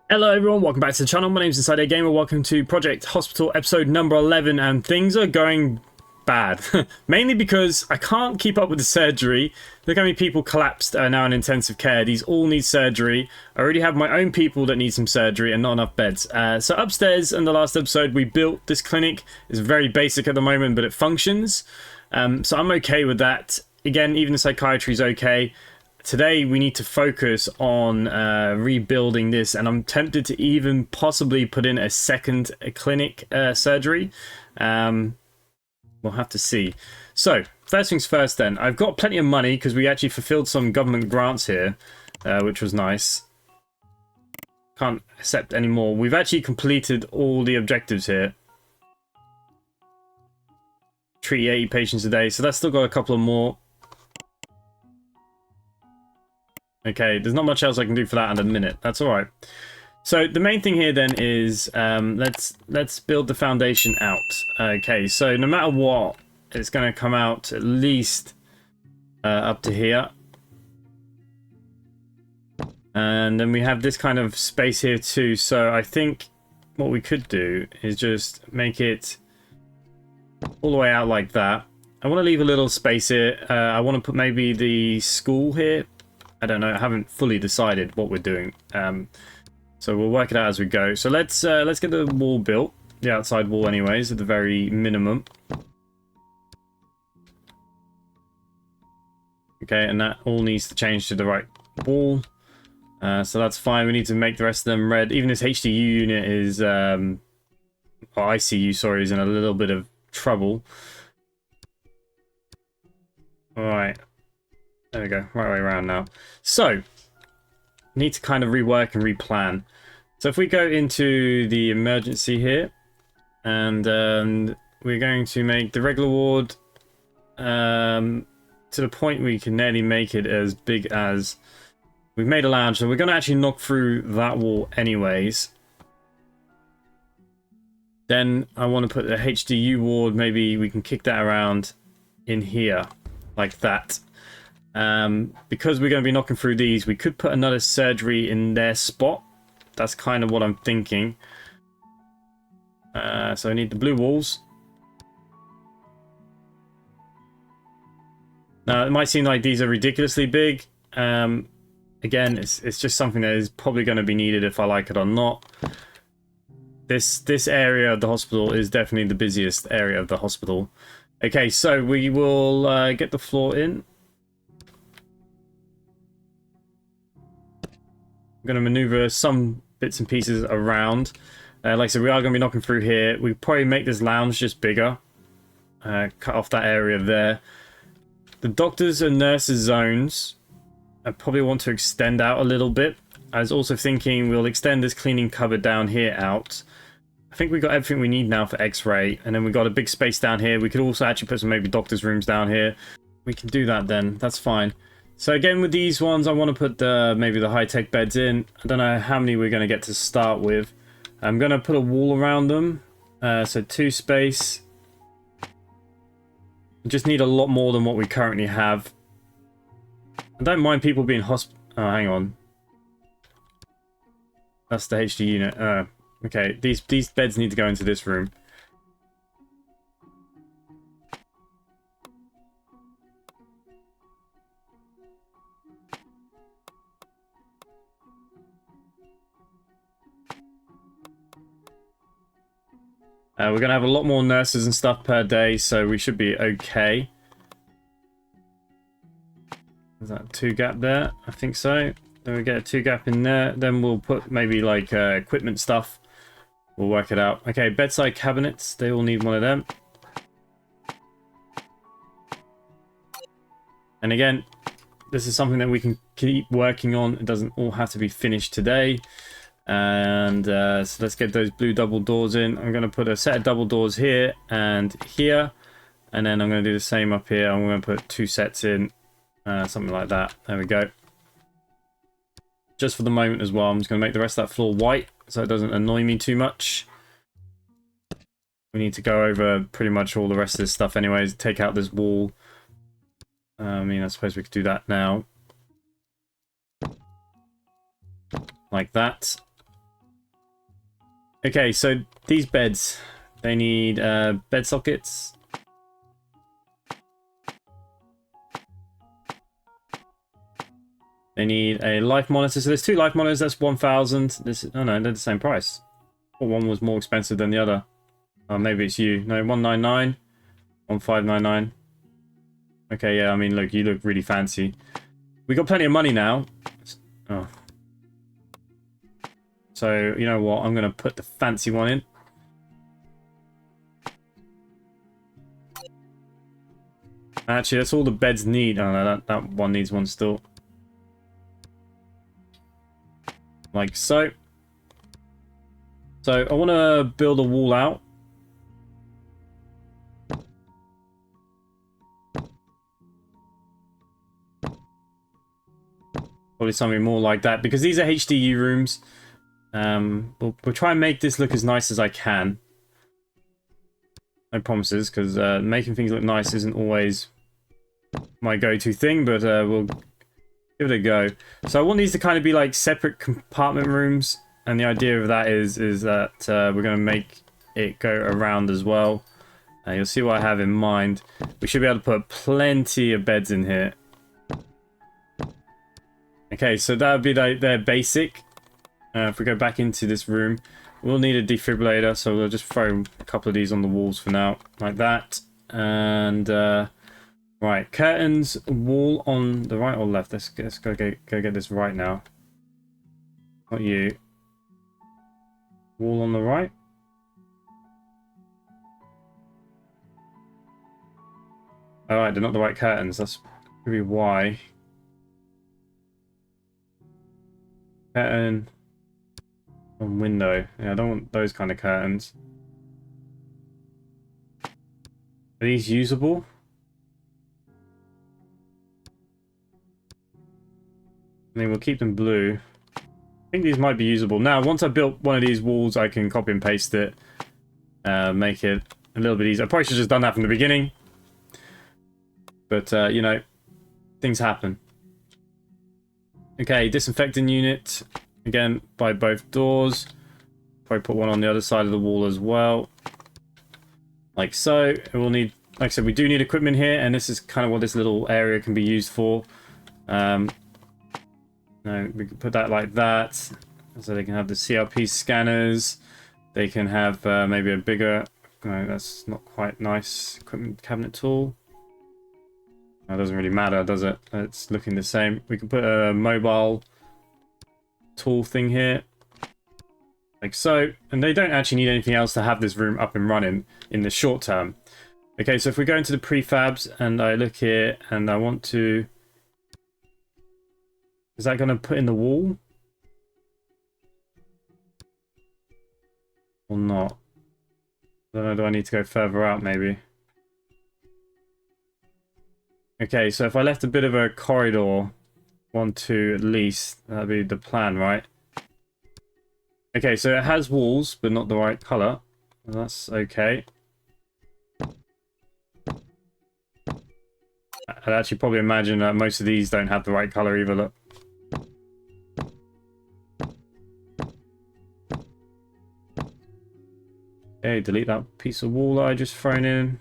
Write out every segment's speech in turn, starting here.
Hello everyone, welcome back to the channel. My name's InsideAgameR. Welcome to Project Hospital episode number 11, and things are going bad. Mainly because I can't keep up with the surgery. Look how many people collapsed now in intensive care. These all need surgery. I already have my own people that need some surgery and not enough beds. So upstairs in the last episode we built this clinic. It's very basic at the moment, but it functions. So I'm okay with that. Again, even the psychiatry is okay. Today we need to focus on rebuilding this, and I'm tempted to even possibly put in a second clinic surgery. We'll have to see. So first things first then, I've got plenty of money because we actually fulfilled some government grants here, which was nice. Can't accept any more. We've actually completed all the objectives here. Treat 80 patients a day, so that's still got a couple of more. Okay, there's not much else I can do for that in a minute. That's all right. So the main thing here then is let's build the foundation out. Okay, so no matter what, it's going to come out at least up to here. And then we have this kind of space here too. So I think what we could do is just make it all the way out like that. I want to leave a little space here. I want to put maybe the school here. I don't know. I haven't fully decided what we're doing. So we'll work it out as we go. So let's get the wall built. The outside wall anyways, at the very minimum. Okay, and that all needs to change to the right wall. So that's fine. We need to make the rest of them red. Even this HDU unit is... or ICU, sorry, is in a little bit of trouble. Alright. There we go, right way around now. So, need to kind of rework and replan. So if we go into the emergency here, and we're going to make the regular ward to the point we can nearly make it as big as... We've made a lounge, so we're going to actually knock through that wall anyways. Then I want to put the HDU ward, maybe we can kick that around in here, like that. Because we're going to be knocking through these, we could put another surgery in their spot. That's kind of what I'm thinking. So I need the blue walls. Now, it might seem like these are ridiculously big. Again, it's just something that is probably going to be needed if I like it or not. This area of the hospital is definitely the busiest area of the hospital. Okay, so we will get the floor in. I'm going to maneuver some bits and pieces around. Like I said, we are going to be knocking through here. We probably make this lounge just bigger. Cut off that area there. The doctors and nurses zones, I probably want to extend out a little bit. I was also thinking we'll extend this cleaning cupboard down here out. I think we've got everything we need now for X-ray. And then we've got a big space down here. We could also actually put some maybe doctors' rooms down here. We can do that then. That's fine. So again, with these ones, I want to put maybe the high-tech beds in. I don't know how many we're going to get to start with. I'm going to put a wall around them. So 2 space. Just need a lot more than what we currently have. I don't mind people being Oh, hang on. That's the HD unit. Okay, these beds need to go into this room. We're going to have a lot more nurses and stuff per day, so we should be okay. Is that 2 gap there? I think so. Then we get a 2 gap in there. Then we'll put maybe like equipment stuff. We'll work it out. Okay, bedside cabinets. They all need one of them. And again, this is something that we can keep working on. It doesn't all have to be finished today. And so let's get those blue double doors in. I'm going to put a set of double doors here and here. And then I'm going to do the same up here. I'm going to put 2 sets in. Something like that. There we go. Just for the moment as well, I'm just going to make the rest of that floor white so it doesn't annoy me too much. We need to go over pretty much all the rest of this stuff anyways. Take out this wall. I mean, I suppose we could do that now. Like that. Okay, so these beds, they need bed sockets. They need a life monitor. So there's 2 life monitors. That's 1,000. This, oh no, they're the same price. Or one was more expensive than the other. Oh, maybe it's you. No, 199, 1599. Okay, yeah. I mean, look, you look really fancy. We got plenty of money now. Oh. So you know what? I'm gonna put the fancy one in. Actually, that's all the beds need. Oh no, that one needs one still. Like so. So I want to build a wall out. Probably something more like that, because these are HDU rooms. We'll try and make this look as nice as I can. No promises, because making things look nice isn't always my go-to thing, but we'll give it a go. So I want these to kind of be like separate compartment rooms, and the idea of that is that we're going to make it go around as well. You'll see what I have in mind. We should be able to put plenty of beds in here. Okay, so that would be like their basic. If we go back into this room, we'll need a defibrillator, so we'll just throw a couple of these on the walls for now, like that. And right, curtains, wall on the right or left. Let's go get this right now. Not you. Wall on the right. Alright, they're not the right curtains. That's maybe why. Curtain on window. Yeah, I don't want those kind of curtains. Are these usable? I mean, we'll keep them blue. I think these might be usable. Now, once I've built one of these walls, I can copy and paste it. Make it a little bit easier. I probably should have just done that from the beginning. But, you know, things happen. Okay, disinfecting unit. Again, by both doors. Probably put one on the other side of the wall as well. Like so. We'll need, like I said, we do need equipment here, and this is kind of what this little area can be used for. No, we can put that like that. So they can have the CRP scanners. They can have maybe a bigger, no, that's not quite nice, equipment cabinet tool. That doesn't really matter, does it? It's looking the same. We can put a mobile tool thing here. Like so. And they don't actually need anything else to have this room up and running in the short term. Okay, so if we go into the prefabs and I look here and I want to... Is that going to put in the wall? Or not? I don't know, do I need to go further out maybe? Okay, so if I left a bit of a corridor, 1, 2 at least, that'd be the plan, right? Okay, so it has walls, but not the right color. That's okay. I'd actually probably imagine that most of these don't have the right color either, look. Okay, delete that piece of wall that I just thrown in.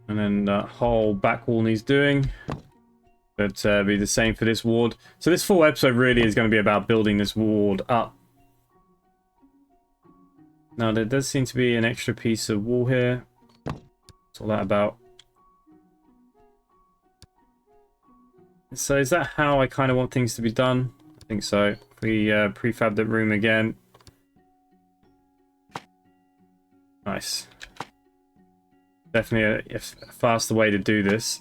And then that whole back wall needs doing. But be the same for this ward. So this full episode really is going to be about building this ward up. Now there does seem to be an extra piece of wall here. What's all that about? So is that how I kind of want things to be done? I think so. If we prefab the room again. Nice. Definitely a faster way to do this.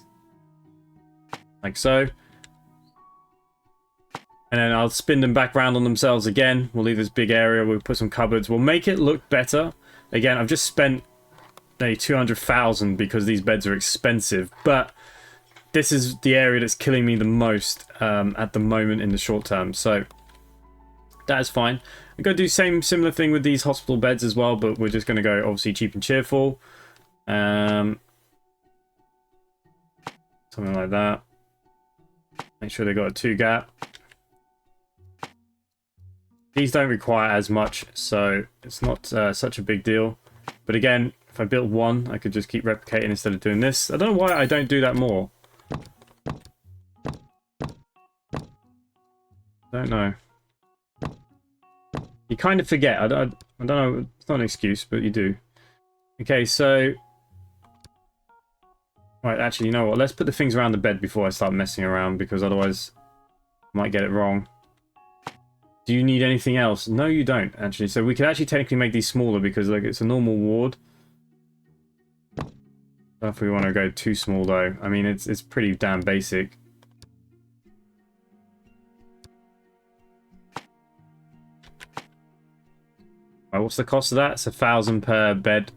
Like so. And then I'll spin them back around on themselves again. We'll leave this big area. We'll put some cupboards. We'll make it look better. Again, I've just spent 200,000 because these beds are expensive. But this is the area that's killing me the most at the moment in the short term. So that is fine. I'm going to do similar thing with these hospital beds as well. But we're just going to go obviously cheap and cheerful. Something like that. Make sure they got a 2 gap. These don't require as much, so it's not such a big deal. But again, if I built one, I could just keep replicating instead of doing this. I don't know why I don't do that more. Don't know. You kind of forget. I don't know. It's not an excuse, but you do. Okay, so... Right, actually, you know what? Let's put the things around the bed before I start messing around, because otherwise I might get it wrong. Do you need anything else? No, you don't, actually. So we could actually technically make these smaller, because like it's a normal ward. Don't know if we want to go too small, though. I mean, it's pretty damn basic. Right, what's the cost of that? It's 1,000 per bed.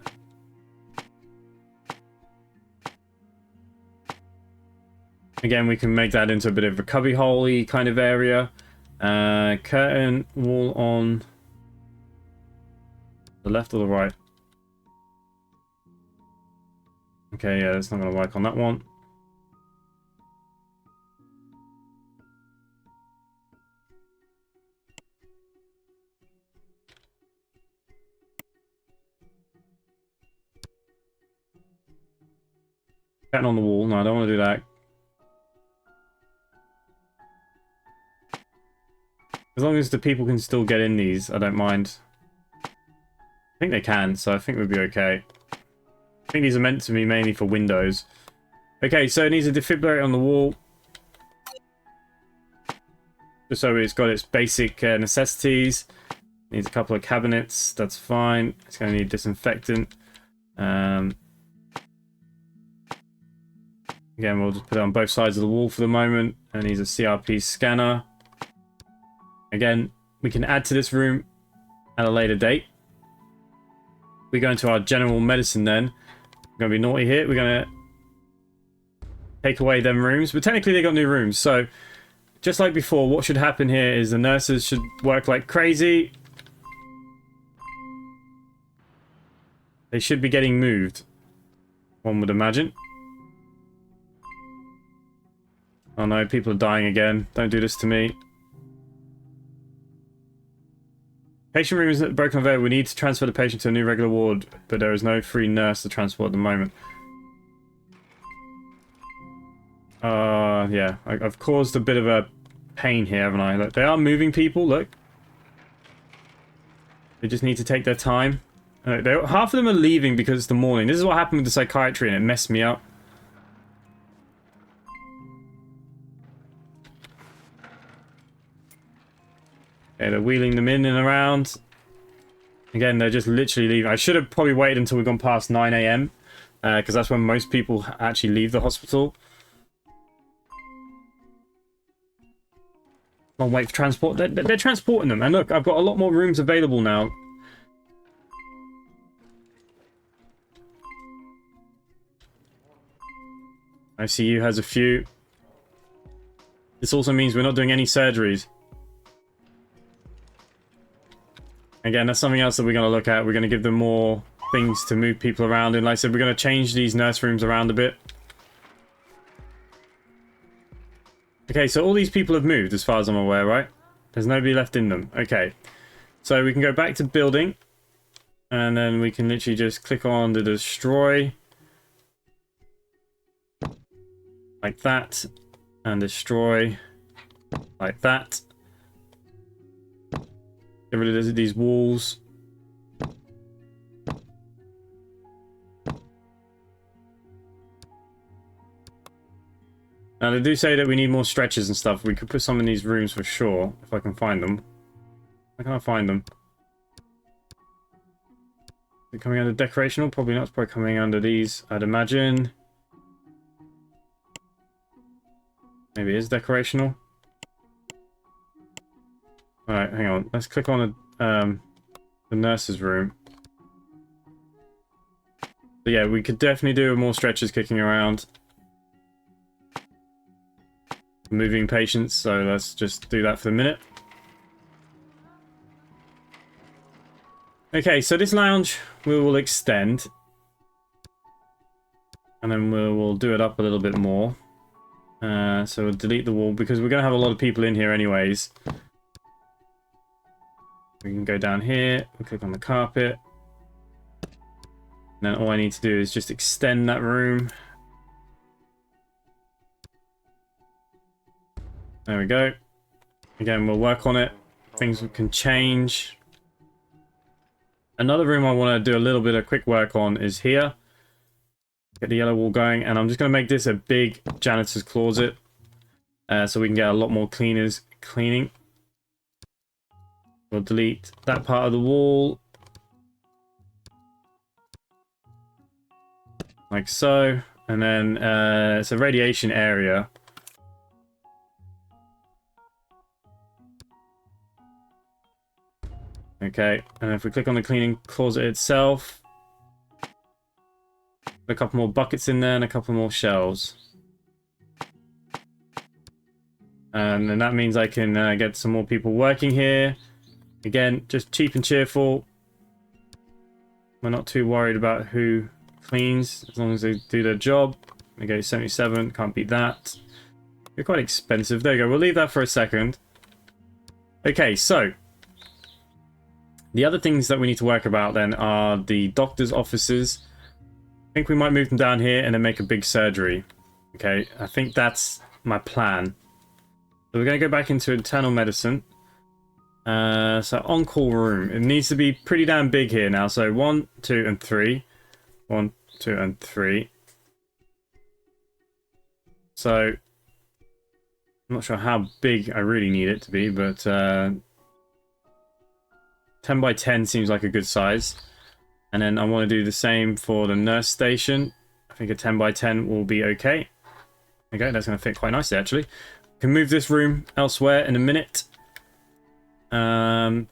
Again, we can make that into a bit of a cubbyhole-y kind of area. Curtain wall on the left or the right? Okay, yeah, that's not going to work on that one. Curtain on the wall. No, I don't want to do that. As long as the people can still get in these, I don't mind. I think they can, so I think we'll be okay. I think these are meant to be mainly for windows. Okay, so it needs a defibrillator on the wall. Just so it's got its basic necessities. Needs a couple of cabinets, that's fine. It's going to need disinfectant. Again, we'll just put it on both sides of the wall for the moment. And it needs a CRP scanner. Again, we can add to this room at a later date. We go into our general medicine then. We're going to be naughty here. We're going to take away them rooms. But technically they got new rooms. So just like before, what should happen here is the nurses should work like crazy. They should be getting moved, one would imagine. Oh no, people are dying again. Don't do this to me. Patient room is broken conveyor. We need to transfer the patient to a new regular ward, but there is no free nurse to transport at the moment. Yeah, I've caused a bit of a pain here, haven't I? Look, they are moving people, look. They just need to take their time. Half of them are leaving because it's the morning. This is what happened with the psychiatry and it messed me up. Okay, they're wheeling them in and around. Again, they're just literally leaving. I should have probably waited until we've gone past 9 AM. Because that's when most people actually leave the hospital. Long wait for transport. They're transporting them. And look, I've got a lot more rooms available now. ICU has a few. This also means we're not doing any surgeries. Again, that's something else that we're going to look at. We're going to give them more things to move people around. And like I said, we're going to change these nurse rooms around a bit. Okay, so all these people have moved as far as I'm aware, right? There's nobody left in them. Okay. So we can go back to building. And then we can literally just click on the destroy. Like that. And destroy. Like that. Get rid of these walls. Now they do say that we need more stretchers and stuff. We could put some in these rooms for sure, if I can find them. How can I find them? Is it coming under decorational? Probably not. It's probably coming under these, I'd imagine. Maybe it is decorational. Alright, hang on. Let's click on the nurse's room. But yeah, we could definitely do more stretchers kicking around. Moving patients, so let's just do that for the minute. Okay, so this lounge we will extend. And then we'll do it up a little bit more. So we'll delete the wall because we're going to have a lot of people in here anyways. We can go down here, we'll click on the carpet. And then all I need to do is just extend that room. There we go. Again, we'll work on it. Things can change. Another room I want to do a little bit of quick work on is here. Get the yellow wall going, and I'm just going to make this a big janitor's closet. So we can get a lot more cleaners cleaning. We'll delete that part of the wall. Like so. And then it's a radiation area. Okay, and if we click on the cleaning closet itself, a couple more buckets in there and a couple more shelves. And then that means I can get some more people working here. Again, just cheap and cheerful. We're not too worried about who cleans, as long as they do their job. We go 77, can't beat that. They're quite expensive. There you go, we'll leave that for a second. Okay, so the other things that we need to work about then are the doctor's offices. I think we might move them down here and then make a big surgery. Okay, I think that's my plan. So we're going to go back into internal medicine. So on-call room. It needs to be pretty damn big here now. So 1, 2, and 3. 1, 2, and 3. So I'm not sure how big I really need it to be, but 10 by 10 seems like a good size. And then I want to do the same for the nurse station. I think a 10 by 10 will be okay. Okay, that's going to fit quite nicely actually. Can move this room elsewhere in a minute. How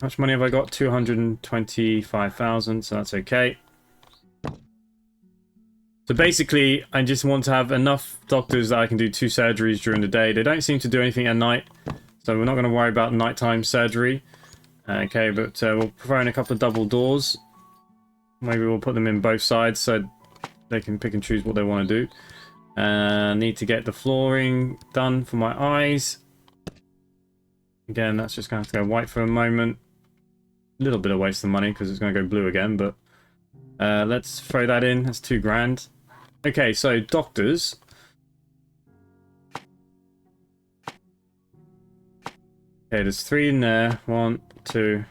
much money have I got? 225,000, so that's okay. So basically, I just want to have enough doctors that I can do 2 surgeries during the day. They don't seem to do anything at night, so we're not going to worry about nighttime surgery. Okay, but we'll throw in a couple of double doors. Maybe we'll put them in both sides so they can pick and choose what they want to do. Need to get the flooring done for my eyes. Again, that's just going to have to go white for a moment. A little bit of waste of money because it's going to go blue again, but let's throw that in. That's $2,000. Okay, so doctors. Okay, there's 3 in there. 1, 2.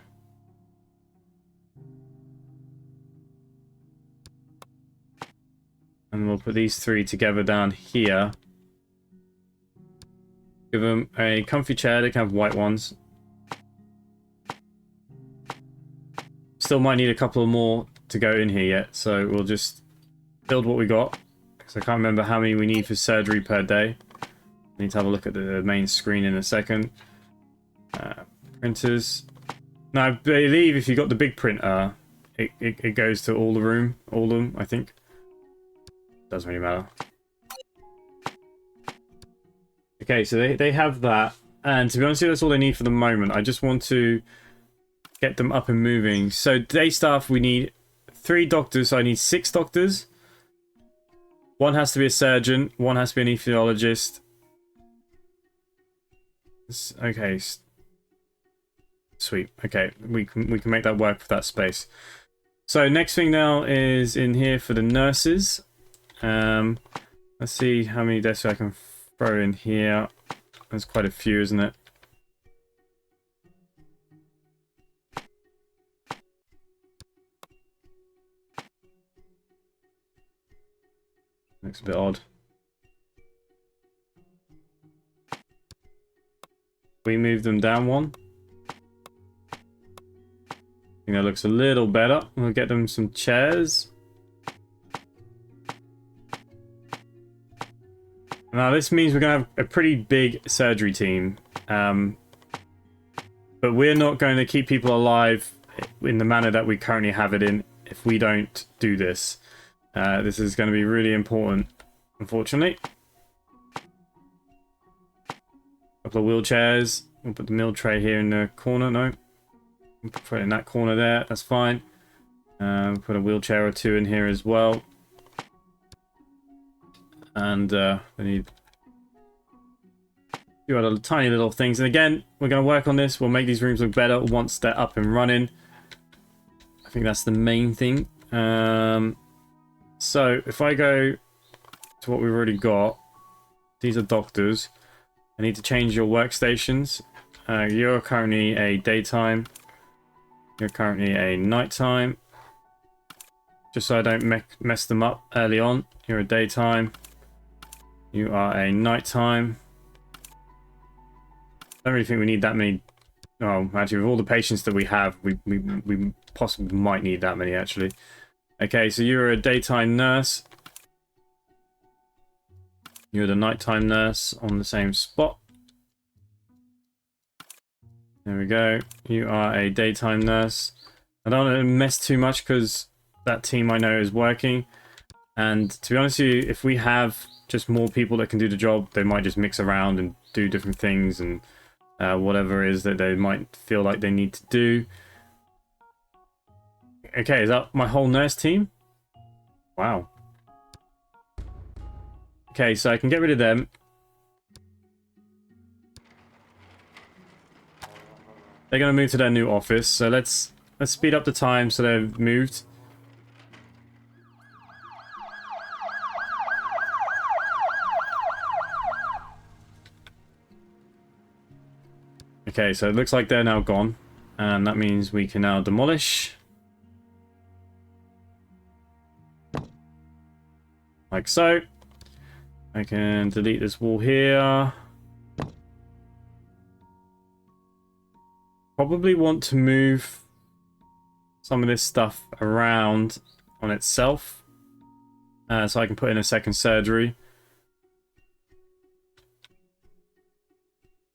And we'll put these 3 together down here. Give them a comfy chair. They can have white ones. Still might need a couple more to go in here yet, so we'll just build what we got. Because I can't remember how many we need for surgery per day. Need to have a look at the main screen in a second. Printers. Now, I believe if you got the big printer, it goes to all of them, I think. Doesn't really matter. Okay, so they have that. And to be honest with you, that's all they need for the moment. I just want to get them up and moving. So day staff, we need 3 doctors, so I need 6 doctors. 1 has to be a surgeon, 1 has to be an anesthesiologist. Okay. Sweet. Okay, we can make that work for that space. So next thing now is in here for the nurses. Let's see how many desks I can throw in here. There's quite a few, isn't it? Looks a bit odd. We move them down 1. I think that looks a little better. We'll get them some chairs. Now this means we're going to have a pretty big surgery team. But we're not going to keep people alive in the manner that we currently have it in if we don't do this. This is going to be really important, unfortunately. Couple of wheelchairs. We'll put the meal tray here in the corner. No. We'll put it in that corner there. That's fine. We'll put a wheelchair or 2 in here as well. And they need a few other tiny little things. And again, we're going to work on this. We'll make these rooms look better once they're up and running. I think that's the main thing. So if I go to what we've already got, these are doctors. I need to change your workstations. You're currently a daytime. You're currently a nighttime. Just so I don't mess them up early on. You're a daytime. You are a nighttime. I don't really think we need that many. Oh, actually, with all the patients that we have, we possibly might need that many, actually. Okay, so you're a daytime nurse. You're the nighttime nurse on the same spot. There we go. You are a daytime nurse. I don't want to mess too much because that team I know is working. And to be honest with you, if we have just more people that can do the job, they might just mix around and do different things and whatever it is that they might feel like they need to do. Okay, is that my whole nurse team? Wow. Okay, so I can get rid of them. They're going to move to their new office, so let's speed up the time so they've moved. Okay, so it looks like they're now gone, and that means we can now demolish. Like so. I can delete this wall here. Probably want to move some of this stuff around on itself. So I can put in a second surgery.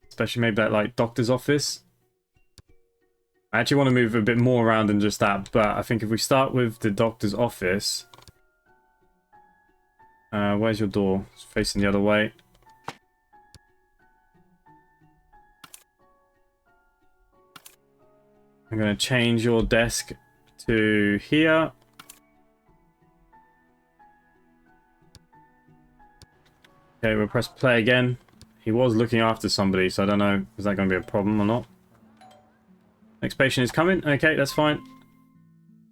Especially maybe that like doctor's office. I actually want to move a bit more around than just that, but I think if we start with the doctor's office. Where's your door? It's facing the other way. I'm going to change your desk to here. Okay, we'll press play again. He was looking after somebody, so I don't know, is that going to be a problem or not? Next patient is coming. Okay, that's fine.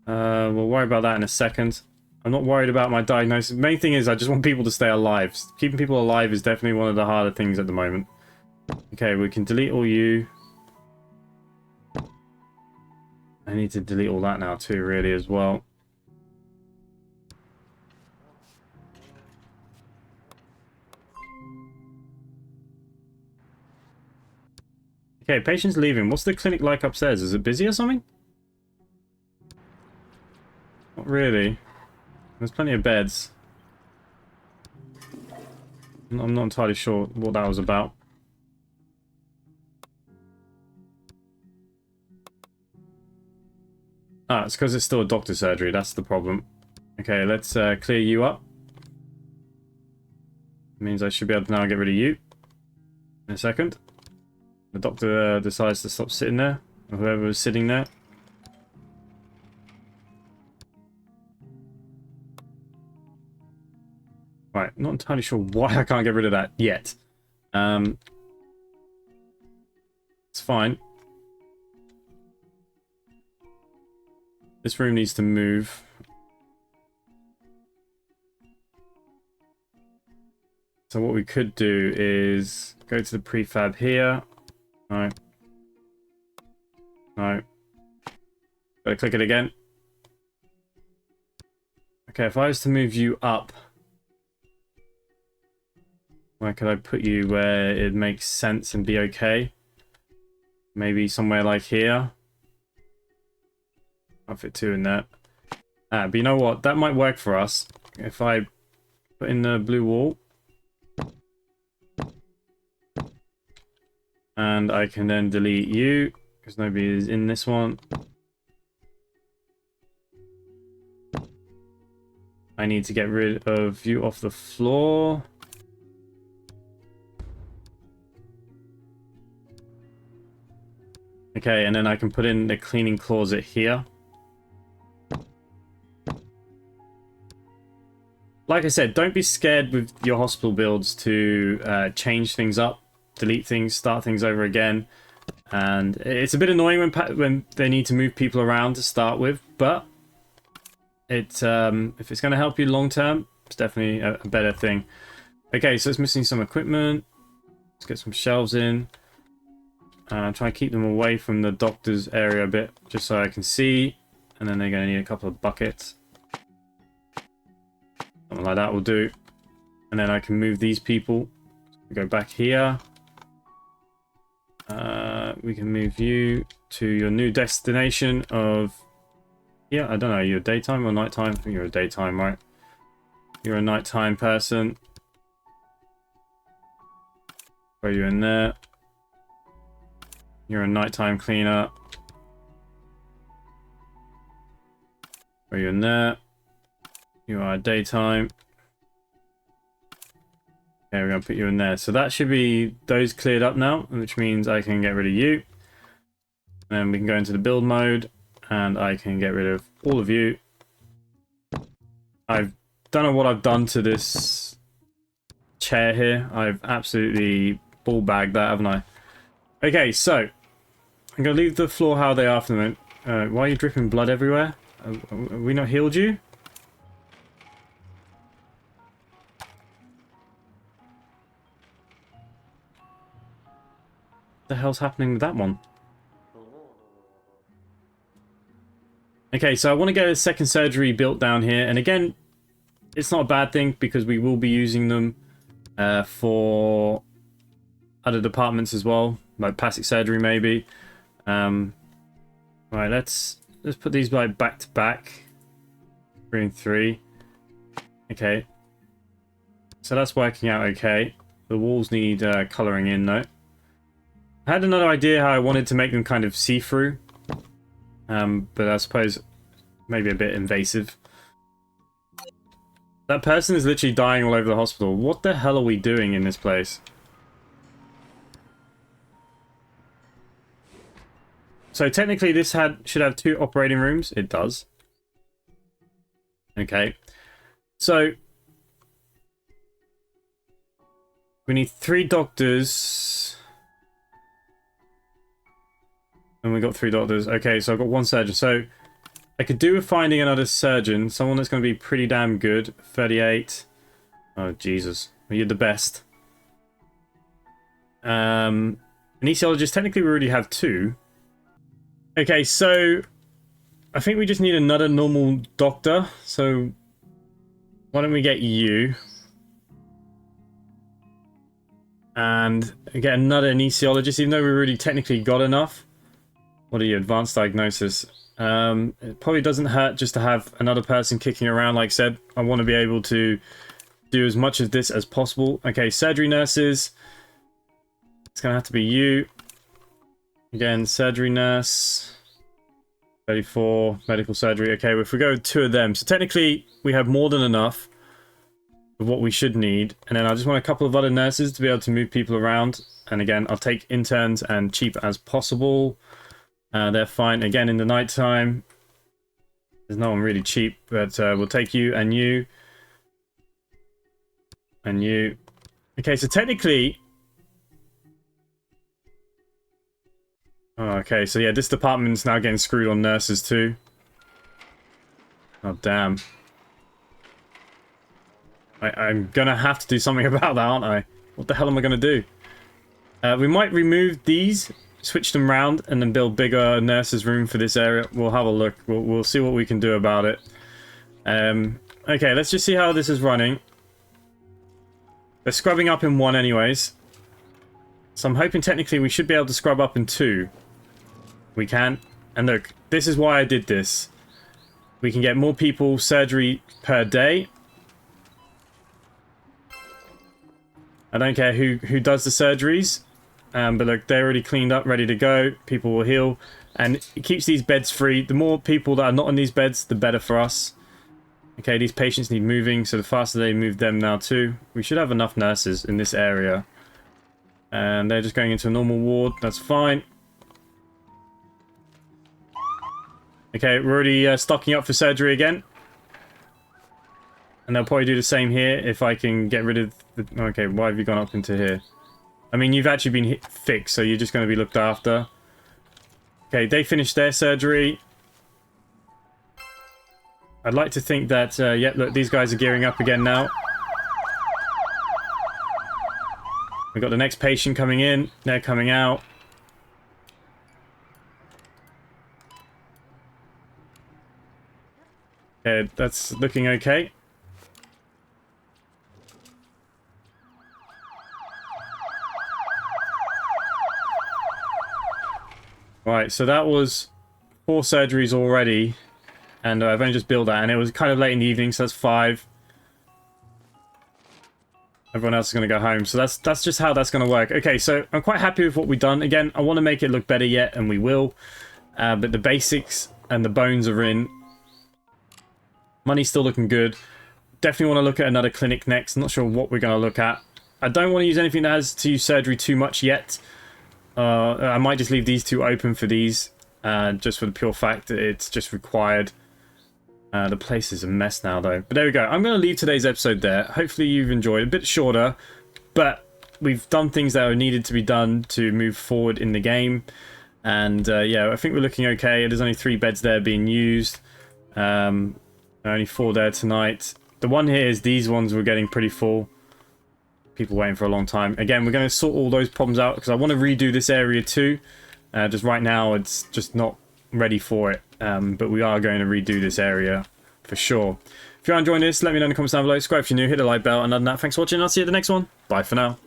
We'll worry about that in a second. I'm not worried about my diagnosis. The main thing is I just want people to stay alive. Keeping people alive is definitely one of the harder things at the moment. Okay, we can delete all you. I need to delete all that now too, really, as well. Okay, patient's leaving. What's the clinic like upstairs? Is it busy or something? Not really. There's plenty of beds. I'm not entirely sure what that was about. Ah, it's because it's still a doctor's surgery. That's the problem. Okay, let's clear you up. Means I should be able to now get rid of you. In a second. The doctor decides to stop sitting there. Or whoever was sitting there. Right, not entirely sure why I can't get rid of that yet. It's fine. This room needs to move. So what we could do is go to the prefab here. No. No. Gotta click it again. Okay, if I was to move you up, where could I put you where it makes sense and be okay? Maybe somewhere like here. I'll fit two in there. But you know what? That might work for us. If I put in the blue wall. And I can then delete you, because nobody is in this one. I need to get rid of you off the floor. Okay, and then I can put in the cleaning closet here. like I said, don't be scared with your hospital builds to change things up, delete things, start things over again. And it's a bit annoying when they need to move people around to start with, but if it's going to help you long term, it's definitely a better thing. Okay, so it's missing some equipment. Let's get some shelves in. Try and keep them away from the doctor's area a bit, just so I can see. And then they're going to need a couple of buckets. Something like that will do. And then I can move these people. Go back here. We can move you to your new destination of... Yeah, I don't know, you're daytime or nighttime? I think you're a daytime, right? You're a nighttime person. Throw you in there. You're a nighttime cleaner. Throw you in there. You are daytime. Okay, we're going to put you in there. So that should be those cleared up now, which means I can get rid of you. And we can go into the build mode, and I can get rid of all of you. I don't know what I've done to this chair here. I've absolutely ball bagged that, haven't I? Okay, so I'm going to leave the floor how they are for the moment. Why are you dripping blood everywhere? Have we not healed you? What the hell's happening with that one? Okay, so I want to get a second surgery built down here, and again, it's not a bad thing because we will be using them for other departments as well, like plastic surgery maybe. Right, let's put these like back to back, 3 and 3. Okay, so that's working out okay. The walls need colouring in though. I had another idea how I wanted to make them kind of see-through. But I suppose maybe a bit invasive. That person is literally dying all over the hospital. What the hell are we doing in this place? So technically this should have 2 operating rooms. It does. Okay. So we need 3 doctors. And we got 3 doctors. Okay, so I've got 1 surgeon. So I could do with finding another surgeon. Someone that's going to be pretty damn good. 38. Oh, Jesus. You're the best. Anesthesiologist. Technically, we already have 2. Okay, so I think we just need another normal doctor. So why don't we get you? And get another anesthesiologist, even though we already technically got enough. What are you? Advanced diagnosis. It probably doesn't hurt just to have another person kicking around, like I said. I want to be able to do as much of this as possible. Okay, surgery nurses. It's going to have to be you. Again, surgery nurse. 34, medical surgery. Okay, well, if we go with 2 of them. So technically, we have more than enough of what we should need. And then I just want a couple of other nurses to be able to move people around. And again, I'll take interns and cheap as possible. They're fine. Again, in the night time, there's no one really cheap, but we'll take you and you. And you. Okay, so technically... Oh, okay, so yeah, this department's now getting screwed on nurses too. Oh, damn. I'm gonna have to do something about that, aren't I? What the hell am I gonna do? We might remove these, switch them round, and then build bigger nurses' room for this area. We'll have a look. We'll see what we can do about it. Okay, let's just see how this is running. They're scrubbing up in 1 anyways. So I'm hoping technically we should be able to scrub up in 2. We can. And look, this is why I did this. We can get more people surgery per day. I don't care who does the surgeries. But look, they're already cleaned up, ready to go. People will heal. And it keeps these beds free. The more people that are not on these beds, the better for us. Okay, these patients need moving, so the faster they move them now too. We should have enough nurses in this area. And they're just going into a normal ward. That's fine. Okay, we're already stocking up for surgery again. And they'll probably do the same here if I can get rid of the... Okay, why have you gone up into here? I mean, you've actually been fixed, so you're just going to be looked after. Okay, they finished their surgery. I'd like to think that, yeah, look, these guys are gearing up again now. We've got the next patient coming in. They're coming out. Okay, that's looking okay. Right, so that was 4 surgeries already, and I've only just built that, and it was kind of late in the evening, so that's 5. Everyone else is going to go home, so that's just how that's going to work. Okay, so I'm quite happy with what we've done. Again, I want to make it look better yet, and we will, but the basics and the bones are in. Money's still looking good. Definitely want to look at another clinic next. I'm not sure what we're going to look at. I don't want to use anything that has to use surgery too much yet. I might just leave these 2 open for these, just for the pure fact that it's just required. The place is a mess now, though. But there we go. I'm going to leave today's episode there. Hopefully you've enjoyed it. A bit shorter, but we've done things that are needed to be done to move forward in the game. And yeah, I think we're looking okay. There's only 3 beds there being used. Only 4 there tonight. The one here is these ones were getting pretty full. People waiting for a long time. Again, we're going to sort all those problems out because I want to redo this area too. Just right now, it's just not ready for it. But we are going to redo this area for sure. If you're enjoying this, let me know in the comments down below. Subscribe if you're new, hit the like bell, and other than that, thanks for watching. I'll see you at the next one. Bye for now.